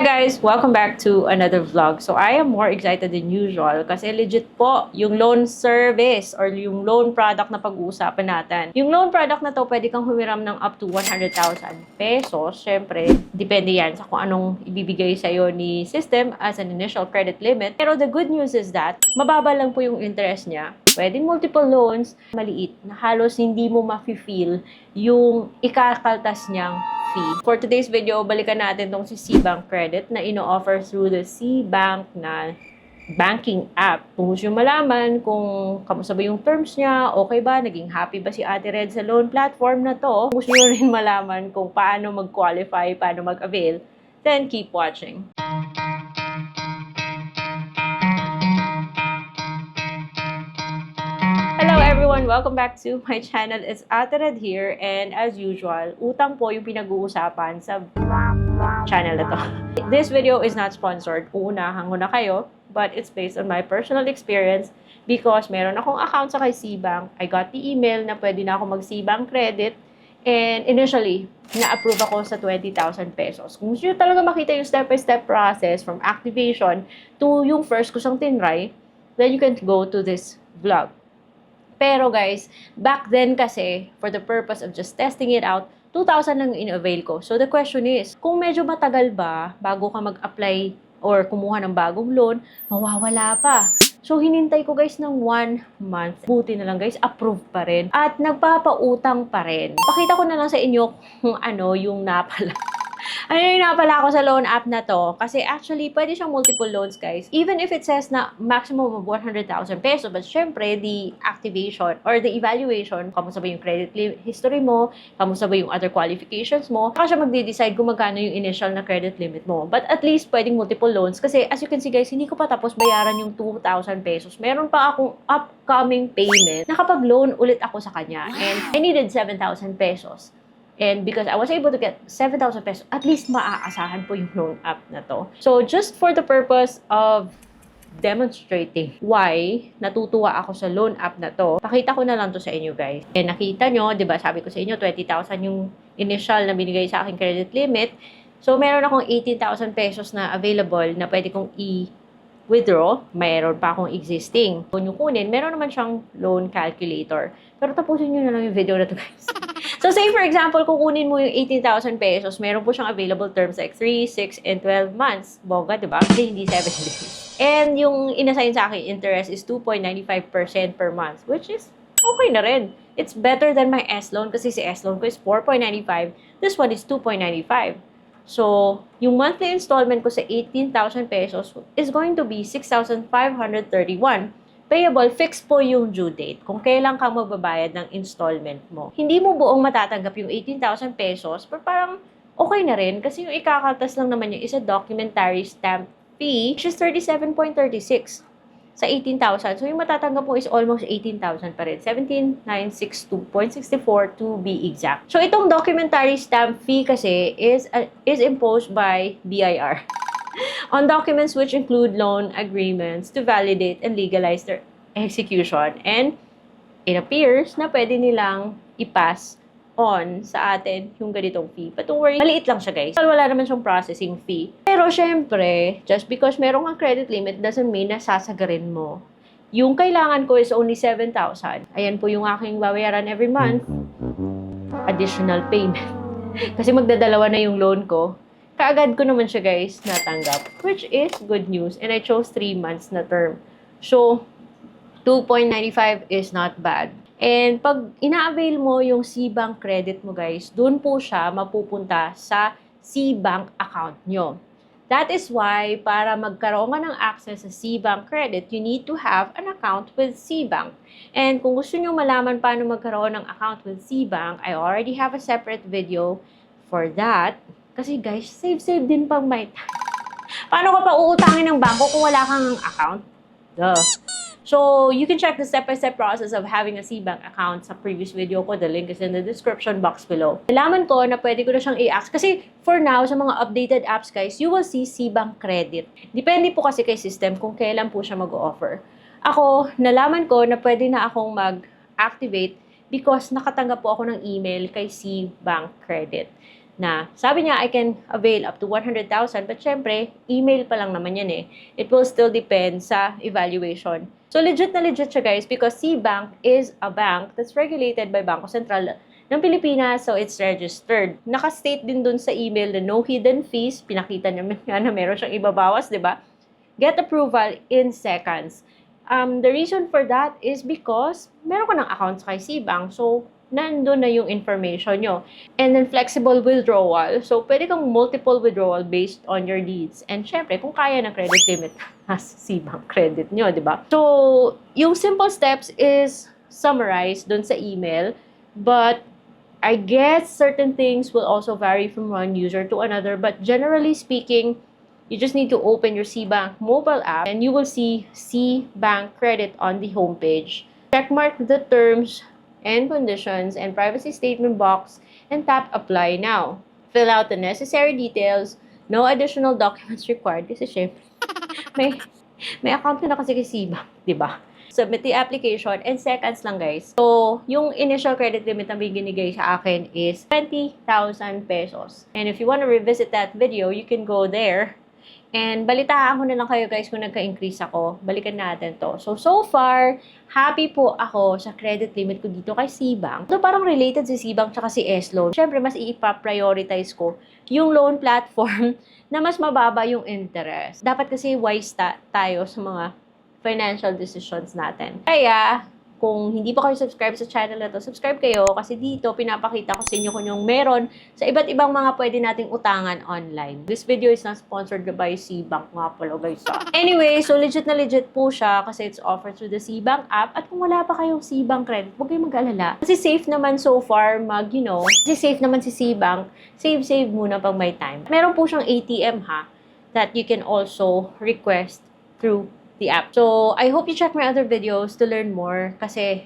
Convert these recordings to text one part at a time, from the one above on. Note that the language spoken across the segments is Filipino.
Hi guys! Welcome back to another vlog. So I am more excited than usual kasi legit po yung loan service or yung loan product na pag-uusapan natin. Yung loan product na to, pwede kang humiram ng up to 100,000 pesos. Siyempre, depende yan sa kung anong ibibigay sa'yo ni system as an initial credit limit. Pero the good news is that mababa lang po yung interest niya. Pwedeng multiple loans, maliit, na halos hindi mo ma-feel yung ikakaltas niyang fee. For today's video, balikan natin tong si Cbank Credit na ino-offer through the Cbank na banking app. Kung gusto nyo malaman kung kamusta ba yung terms niya, okay ba, naging happy ba si Ate Red sa loan platform na to, kung gusto nyo rin malaman kung paano mag-qualify, paano mag-avail, then keep watching. Hello everyone! Welcome back to my channel. It's Ate Red here and as usual, utang po yung pinag-uusapan sa channel na to. This video is not sponsored. Uunahan ko na kayo, but it's based on my personal experience because meron akong account sa kay Cbank. I got the email na pwede na ako mag-Cbank credit and initially, na-approve ako sa 20,000 pesos. Kung gusto nyo talaga makita yung step-by-step process from activation to yung first ko siyang tinry, then you can go to this vlog. Pero guys, back then kasi, for the purpose of just testing it out, 2,000 lang in-avail ko. So the question is, kung medyo matagal ba bago ka mag-apply or kumuha ng bagong loan, mawawala pa. So hinintay ko guys ng 1 month. Buti na lang guys, approved pa rin. At nagpapautang pa rin. Pakita ko na lang sa inyo kung ano yung napala. Ano yung napala ako sa loan app na to? Kasi actually, pwede siyang multiple loans, guys. Even if it says na maximum of 100,000 pesos, but syempre, the activation or the evaluation, kamusta ba yung credit history mo, kamusta ba yung other qualifications mo, saka siya magde-decide kung magkano yung initial na credit limit mo. But at least, pwedeng multiple loans. Kasi as you can see, guys, hindi ko pa tapos bayaran yung 2,000 pesos. Meron pa akong upcoming payment. Nakapag-loan ulit ako sa kanya. And I needed 7,000 pesos. And because I was able to get 7,000 pesos, at least maaasahan po yung loan app na to. So, just for the purpose of demonstrating why natutuwa ako sa loan app na to, pakita ko na lang to sa inyo, guys. And nakita nyo, di ba, sabi ko sa inyo, 20,000 yung initial na binigay sa aking credit limit. So, meron akong 18,000 pesos na available na pwede kong withdraw, mayroon pa akong existing. Kung nyo kunin, meron naman siyang loan calculator. Pero tapusin nyo na lang yung video na to, guys. So, say for example, kukunin mo yung 18,000 pesos, meron po siyang available terms like 3, 6, and 12 months. Bongga, di ba? Hindi 7 days. And yung inassign sa akin interest is 2.95% per month, which is okay na rin. It's better than my S-loan kasi si S-loan ko is 4.95. This one is 2.95. So, yung monthly installment ko sa 18,000 pesos is going to be 6,531. Payable, fixed po yung due date kung kailan ka magbabayad ng installment mo. Hindi mo buong matatanggap yung 18,000 pesos, pero parang okay na rin kasi yung ikakaltas lang naman yung isa documentary stamp fee, which is 37.36 sa 18,000. So, yung matatanggap mo is almost 18,000 pa rin. 17,962.64 to be exact. So, itong documentary stamp fee kasi is imposed by BIR. On documents which include loan agreements to validate and legalize their execution. And it appears na pwede nilang i-pass on sa atin yung ganitong fee. But don't worry, maliit lang siya, guys. Wala naman siyang processing fee. Pero syempre, just because meron kang credit limit doesn't mean na sasagarin mo. Yung kailangan ko is only 7,000. Ayan po yung aking babayaran every month. Additional payment. Kasi magdadalawa na yung loan ko. Kaagad ko naman siya, guys, natanggap. Which is good news. And I chose 3 months na term. So, 2.95 is not bad. And pag ina-avail mo yung Cbank credit mo, guys, dun po siya mapupunta sa Cbank account nyo. That is why, para magkaroon ka ng access sa Cbank credit, you need to have an account with Cbank. And kung gusto nyo malaman paano magkaroon ng account with Cbank, I already have a separate video for that. Kasi guys, save din pang may time. Paano ka pa uutangin ng bangko kung wala kang account? Duh. So, you can check the step-by-step process of having a Cbank account sa previous video ko. The link is in the description box below. Nalaman ko na pwede ko na siyang i-access. Kasi for now, sa mga updated apps guys, you will see Cbank Credit. Depende po kasi kay system kung kailan po siya mag-offer. Ako, nalaman ko na pwede na akong mag-activate because nakatanggap po ako ng email kay Cbank Credit. na sabi niya I can avail up to 100,000 but syempre, email pa lang naman yan eh. It will still depend sa evaluation. So legit na legit siya guys because SeaBank is a bank that's regulated by Bangko Sentral ng Pilipinas, so it's registered. Naka-state din dun sa email na no hidden fees. Pinakita niya nga na meron siyang ibabawas, di ba? Get approval in seconds. The reason for that is because meron ka ng account sa SeaBank, so nandun na yung information nyo. And then flexible withdrawal. So, pwede kang multiple withdrawal based on your needs. And syempre, kung kaya ng credit limit, nasa SeaBank credit nyo, di ba? So, yung simple steps is summarized dun sa email. But, I guess certain things will also vary from one user to another. But generally speaking, you just need to open your SeaBank mobile app and you will see SeaBank Credit on the homepage. Checkmark the terms and conditions and privacy statement box and tap apply now. Fill out the necessary details. No additional documents required kasi syempre may account na kasi si SeaBank, di ba? Submit the application and seconds lang guys. So, yung initial credit limit na binigay sa akin is 20,000 pesos. And if you want to revisit that video, you can go there. And balitaan ko na lang kayo guys kung nagka-increase ako. Balikan natin to. So far, happy po ako sa credit limit ko dito kay SeaBank. So parang related si SeaBank tsaka si S-Loan. Siyempre, mas ipa-prioritize ko yung loan platform na mas mababa yung interest. Dapat kasi wise tayo sa mga financial decisions natin. Kaya, kung hindi pa kayo subscribe sa channel na to, subscribe kayo kasi dito pinapakita ko sa inyo kung yung meron sa iba't ibang mga pwede nating utangan online. This video is not sponsored by SeaBank nga pala guys. Anyway, so legit na legit po siya kasi it's offered through the SeaBank app at kung wala pa kayong SeaBank credit, huwag kayong mag-alala. Kasi safe naman so far kasi safe naman si SeaBank, save muna pag may time. Meron po siyang ATM that you can also request through the app. So, I hope you check my other videos to learn more kasi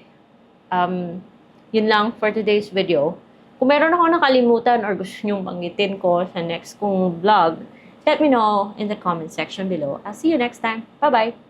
yun lang for today's video. Kung meron ako nakalimutan or gusto nyong banggitin ko sa next kong vlog, let me know in the comment section below. I'll see you next time. Bye-bye!